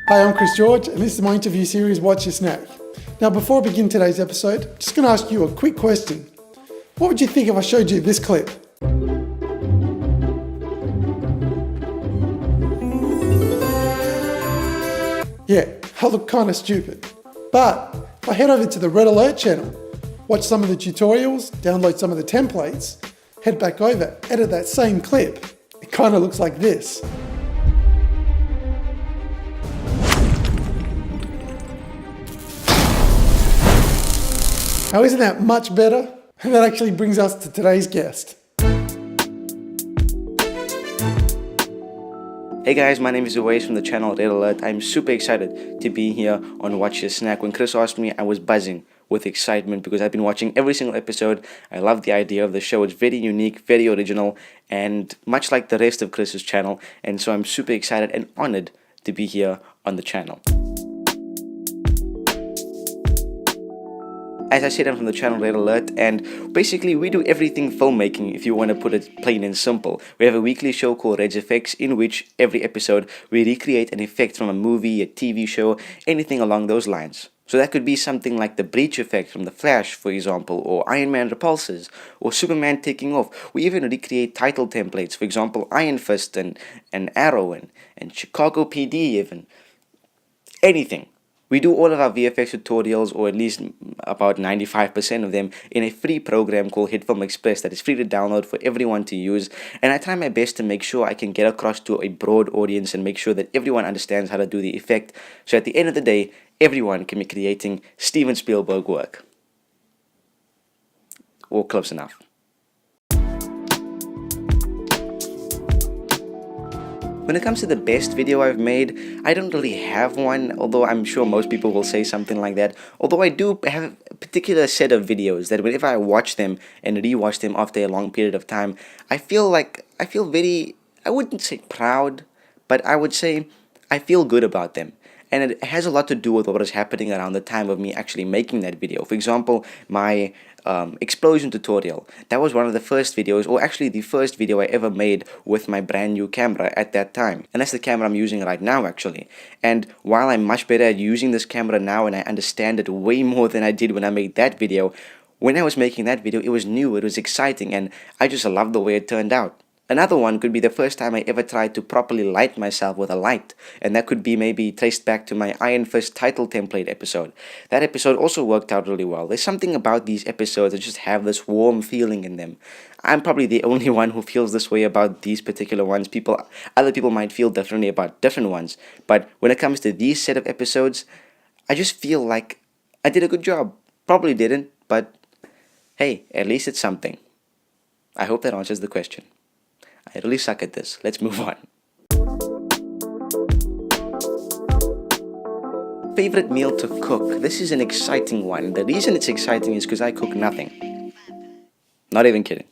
Hi, I'm Chris George, and this is my interview series, What's Your Snack? Now, before I begin today's episode, I'm just going to ask you a quick question. What would you think if I showed you this clip? Yeah, I look kind of stupid. But if I head over to the Red Alert channel, watch some of the tutorials, download some of the templates, head back over, edit that same clip, it kind of looks like this. Now, isn't that much better? And that actually brings us to today's guest. Hey guys, my name is Uwais from the channel Red Alert. I'm super excited to be here on Watch Your Snack. When Chris asked me, I was buzzing with excitement because I've been watching every single episode. I love the idea of the show. It's very unique, very original, and much like the rest of Chris's channel. And so I'm super excited and honored to be here on the channel. As I said, I'm from the channel Red Alert, and basically we do everything filmmaking, if you want to put it plain and simple. We have a weekly show called Red's Effects, in which every episode we recreate an effect from a movie, a TV show, anything along those lines. So that could be something like the breach effect from The Flash, for example, or Iron Man repulses, or Superman taking off. We even recreate title templates, for example, Iron Fist and Arrow and Chicago PD even. Anything. We do all of our VFX tutorials, or at least about 95% of them, in a free program called HitFilm Express that is free to download for everyone to use. And I try my best to make sure I can get across to a broad audience and make sure that everyone understands how to do the effect. So at the end of the day, everyone can be creating Steven Spielberg work. Or close enough. When it comes to the best video I've made, I don't really have one, although I'm sure most people will say something like that. Although I do have a particular set of videos that whenever I watch them and rewatch them after a long period of time, I feel very, I wouldn't say proud, but I would say I feel good about them. And it has a lot to do with what was happening around the time of me actually making that video. For example, my explosion tutorial. That was one of the first videos, or actually the first video I ever made with my brand new camera at that time. And that's the camera I'm using right now, actually. And while I'm much better at using this camera now and I understand it way more than I did when I made that video, when I was making that video, it was new, it was exciting, and I just loved the way it turned out. Another one could be the first time I ever tried to properly light myself with a light, and that could be maybe traced back to my Iron Fist title template episode. That episode also worked out really well. There's something about these episodes that just have this warm feeling in them. I'm probably the only one who feels this way about these particular ones. Other people might feel differently about different ones, but when it comes to these set of episodes, I just feel like I did a good job. Probably didn't, but hey, at least it's something. I hope that answers the question. I really suck at this. Let's move on. Favorite meal to cook. This is an exciting one. The reason it's exciting is because I cook nothing. Not even kidding.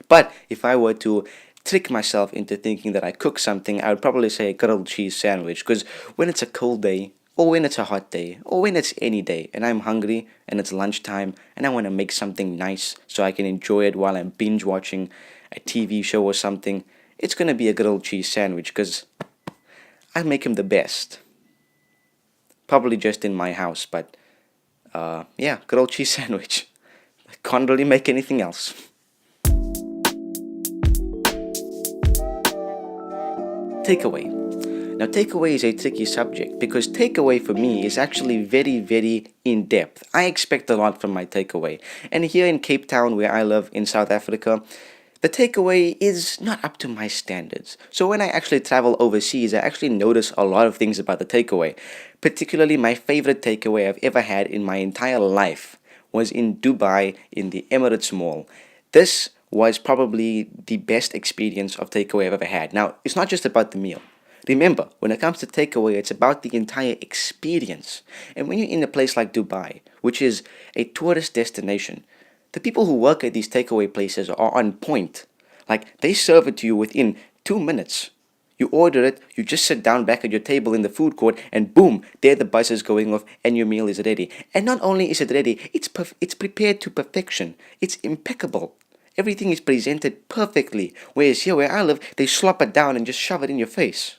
But if I were to trick myself into thinking that I cook something, I would probably say a grilled cheese sandwich. Because when it's a cold day, or when it's a hot day, or when it's any day, and I'm hungry, and it's lunchtime, and I want to make something nice so I can enjoy it while I'm binge watching a TV show or something, it's going to be a grilled cheese sandwich because I make them the best. Probably just in my house, but yeah, grilled cheese sandwich. I can't really make anything else. Takeaway. Now, takeaway is a tricky subject because takeaway for me is actually very, very in-depth. I expect a lot from my takeaway. And here in Cape Town, where I live in South Africa, the takeaway is not up to my standards. So when I actually travel overseas, I actually notice a lot of things about the takeaway. Particularly my favorite takeaway I've ever had in my entire life was in Dubai in the Emirates Mall. This was probably the best experience of takeaway I've ever had. Now, it's not just about the meal. Remember, when it comes to takeaway, it's about the entire experience. And when you're in a place like Dubai, which is a tourist destination, the people who work at these takeaway places are on point. Like, they serve it to you within 2 minutes. You order it, you just sit down back at your table in the food court, and boom, there the buzz is going off and your meal is ready. And not only is it ready, it's prepared to perfection. It's impeccable. Everything is presented perfectly. Whereas here where I live, they slop it down and just shove it in your face.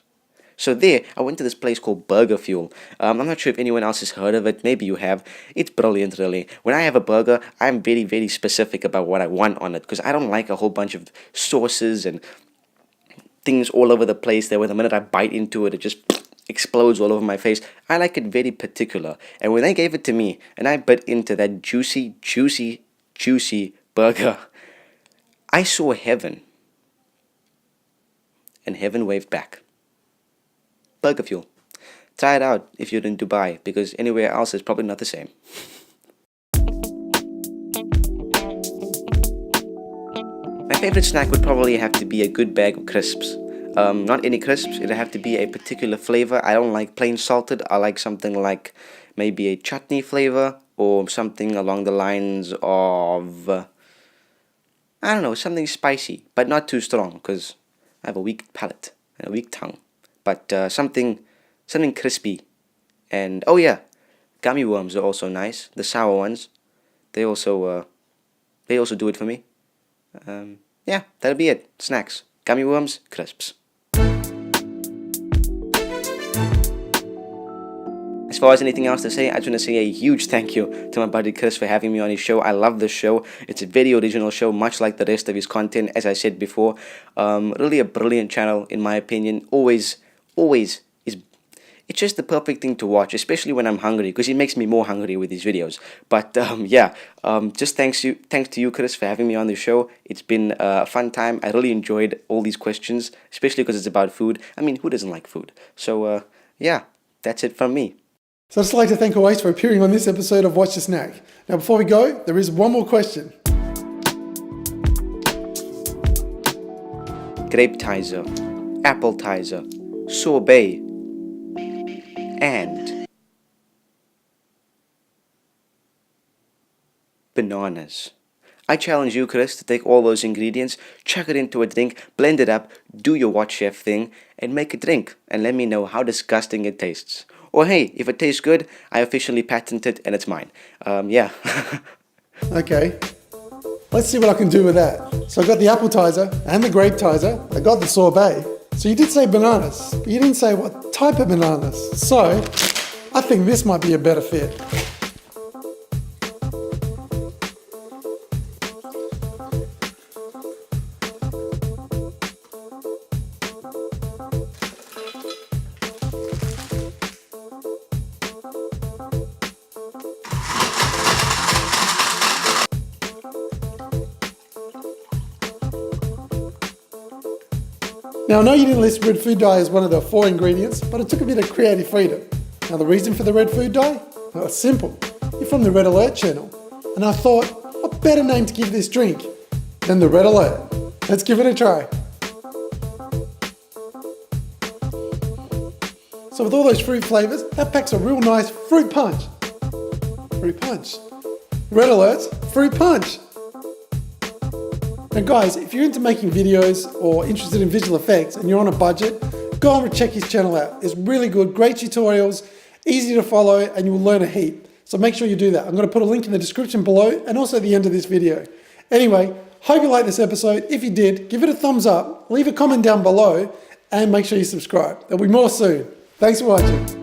So there, I went to this place called Burger Fuel. I'm not sure if anyone else has heard of it. Maybe you have. It's brilliant, really. When I have a burger, I'm very, very specific about what I want on it, because I don't like a whole bunch of sauces and things all over the place there where the minute I bite into it, it just explodes all over my face. I like it very particular. And when they gave it to me and I bit into that juicy, juicy, juicy burger, I saw heaven. And heaven waved back. Burger Fuel. Try it out if you're in Dubai, because anywhere else is probably not the same. My favorite snack would probably have to be a good bag of crisps. Not any crisps, it'd have to be a particular flavor. I don't like plain salted. I like something like maybe a chutney flavor, or something along the lines of, I don't know, something spicy, but not too strong, because I have a weak palate and a weak tongue. But something crispy. And oh yeah, gummy worms are also nice. The sour ones, they also do it for me. Yeah, that'll be it. Snacks, gummy worms, crisps. As far as anything else to say, I just want to say a huge thank you to my buddy Chris for having me on his show. I love this show. It's a very original show, much like the rest of his content, as I said before. Really a brilliant channel, in my opinion. Always is. It's just the perfect thing to watch, especially when I'm hungry, because he makes me more hungry with his videos. But yeah, just thanks to you, Chris, for having me on the show. It's been a fun time. I really enjoyed all these questions, especially because it's about food. I mean, who doesn't like food? So yeah, that's it from me. So I'd just like to thank Uwais for appearing on this episode of Watch the Snack. Now before we go, there is one more question. Grapetizer, APPLETISER, SORBET, and bananas. I challenge you, Chris, to take all those ingredients, chuck it into a drink, blend it up, do your whatChef thing, and make a drink, and let me know how disgusting it tastes. Or hey, if it tastes good, I officially patent it and it's mine. Yeah. Okay, let's see what I can do with that. So I got the APPLETISER and the grapetizer. I got the sorbet. So you did say bananas, but you didn't say what type of bananas. So I think this might be a better fit. Now I know you didn't list red food dye as one of the 4 ingredients, but it took a bit of creative freedom. Now the reason for the red food dye? Well, it's simple. You're from the Red Alert channel, and I thought, what better name to give this drink than the Red Alert? Let's give it a try. So with all those fruit flavors, that packs a real nice fruit punch. Fruit punch. Red Alert's fruit punch. Now guys, if you're into making videos or interested in visual effects and you're on a budget, go and check his channel out. It's really good, great tutorials, easy to follow, and you'll learn a heap. So make sure you do that. I'm going to put a link in the description below and also at the end of this video. Anyway, hope you liked this episode. If you did, give it a thumbs up, leave a comment down below, and make sure you subscribe. There'll be more soon. Thanks for watching.